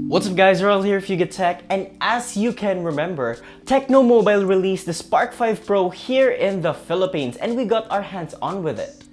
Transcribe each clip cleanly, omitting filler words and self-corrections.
What's up guys, Earl here if you get tech, and as you can remember, Tecno Mobile released the Spark 5 Pro here in the Philippines and we got our hands on with it.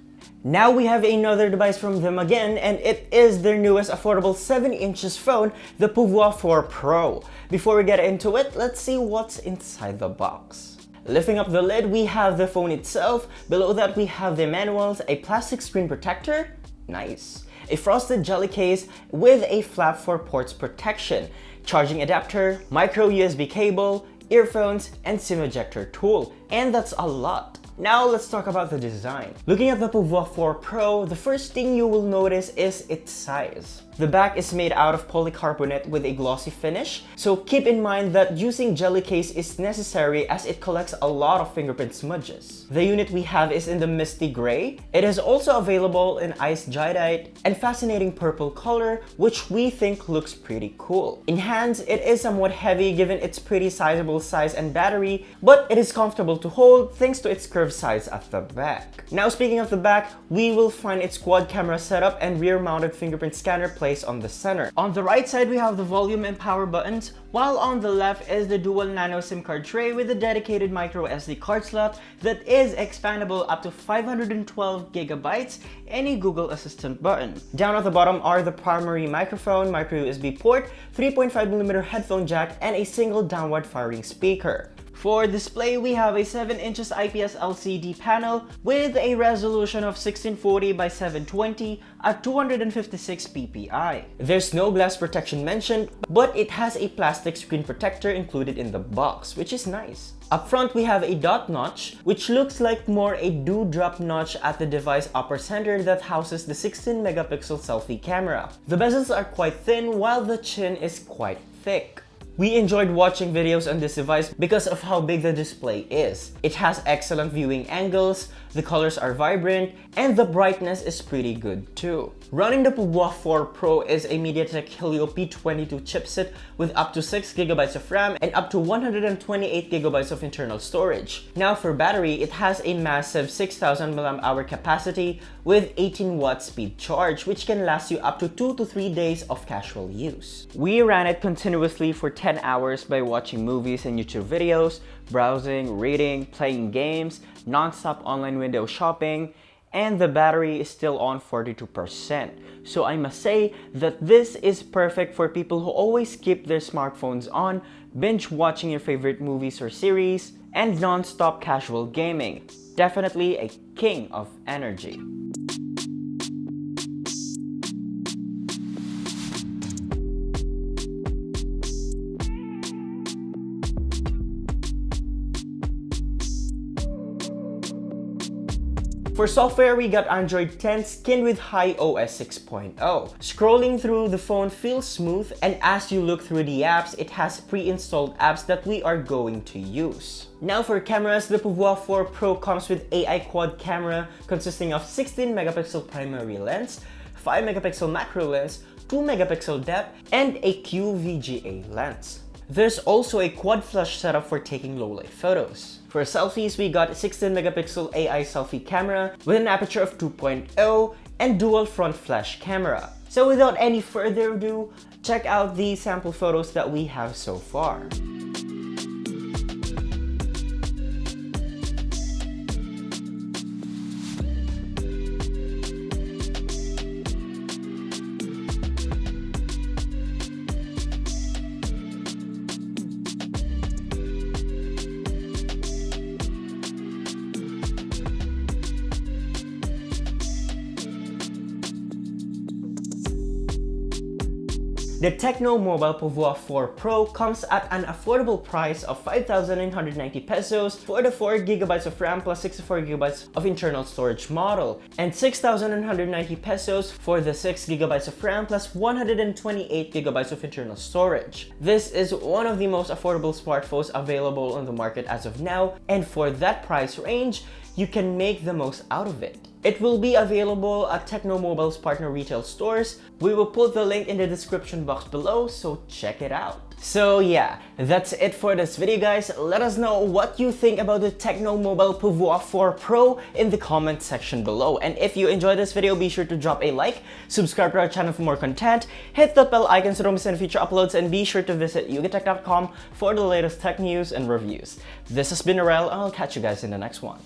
Now we have another device from them again, and it is their newest affordable 7 inches phone, the Pouvoir 4 Pro. Before we get into it, let's see what's inside the box. Lifting up the lid, we have the phone itself. Below that we have the manuals, a plastic screen protector, nice, a frosted jelly case with a flap for ports protection, charging adapter, micro USB cable, earphones, and SIM ejector tool. And that's a lot. Now let's talk about the design. Looking at the Pouvoir 4 Pro, the first thing you will notice is its size. The back is made out of polycarbonate with a glossy finish, so keep in mind that using jelly case is necessary as it collects a lot of fingerprint smudges. The unit we have is in the misty gray. It is also available in ice jadeite and fascinating purple color, which we think looks pretty cool. In hands, it is somewhat heavy given its pretty sizable size and battery, but it is comfortable to hold thanks to its curved size at the back. Now speaking of the back, we will find its quad camera setup and rear mounted fingerprint scanner placed on the center. On the right side, we have the volume and power buttons, while on the left is the dual nano SIM card tray with a dedicated micro SD card slot that is expandable up to 512 gigabytes and a Google Assistant button. Down at the bottom are the primary microphone, micro USB port, 3.5mm headphone jack, and a single downward firing speaker. For display, we have a 7 inches IPS LCD panel with a resolution of 1640 by 720 at 256 ppi. There's no glass protection mentioned, but it has a plastic screen protector included in the box, which is nice. Up front, we have a dot notch, which looks like more a dewdrop notch at the device upper center that houses the 16 megapixel selfie camera. The bezels are quite thin while the chin is quite thick. We enjoyed watching videos on this device because of how big the display is. It has excellent viewing angles, the colors are vibrant, and the brightness is pretty good too. Running the Pouvoir 4 Pro is a MediaTek Helio P22 chipset with up to 6GB of RAM and up to 128GB of internal storage. Now for battery, it has a massive 6000 mAh capacity with 18 watt speed charge, which can last you up to 2 to 3 days of casual use. We ran it continuously for 10 hours by watching movies and YouTube videos, browsing, reading, playing games, non-stop online window shopping, and the battery is still on 42%. So I must say that this is perfect for people who always keep their smartphones on, binge watching your favorite movies or series, and non-stop casual gaming. Definitely a king of energy. For software, we got Android 10 skinned with iOS 6.0. Scrolling through the phone feels smooth, and as you look through the apps, it has pre-installed apps that we are going to use. Now for cameras, the Pouvoir 4 Pro comes with AI quad camera consisting of 16 megapixel primary lens, 5 megapixel macro lens, 2 megapixel depth, and a QVGA lens. There's also a quad flash setup for taking low-light photos. For selfies, we got a 16 megapixel AI selfie camera with an aperture of 2.0 and dual front flash camera. So without any further ado, check out the sample photos that we have so far. The Tecno Mobile Pouvoir 4 Pro comes at an affordable price of 5,990 pesos for the 4GB of RAM plus 64GB of internal storage model, and 6,990 pesos for the 6GB of RAM plus 128GB of internal storage. This is one of the most affordable smartphones available on the market as of now, and for that price range, you can make the most out of it. It will be available at Tecno Mobile's partner retail stores. We will put the link in the description box below, so check it out. So yeah, that's it for this video, guys. Let us know what you think about the Tecno Mobile Pouvoir 4 Pro in the comment section below. And if you enjoyed this video, be sure to drop a like, subscribe to our channel for more content, hit that bell icon so don't miss any future uploads, and be sure to visit yugatech.com for the latest tech news and reviews. This has been Narelle, and I'll catch you guys in the next one.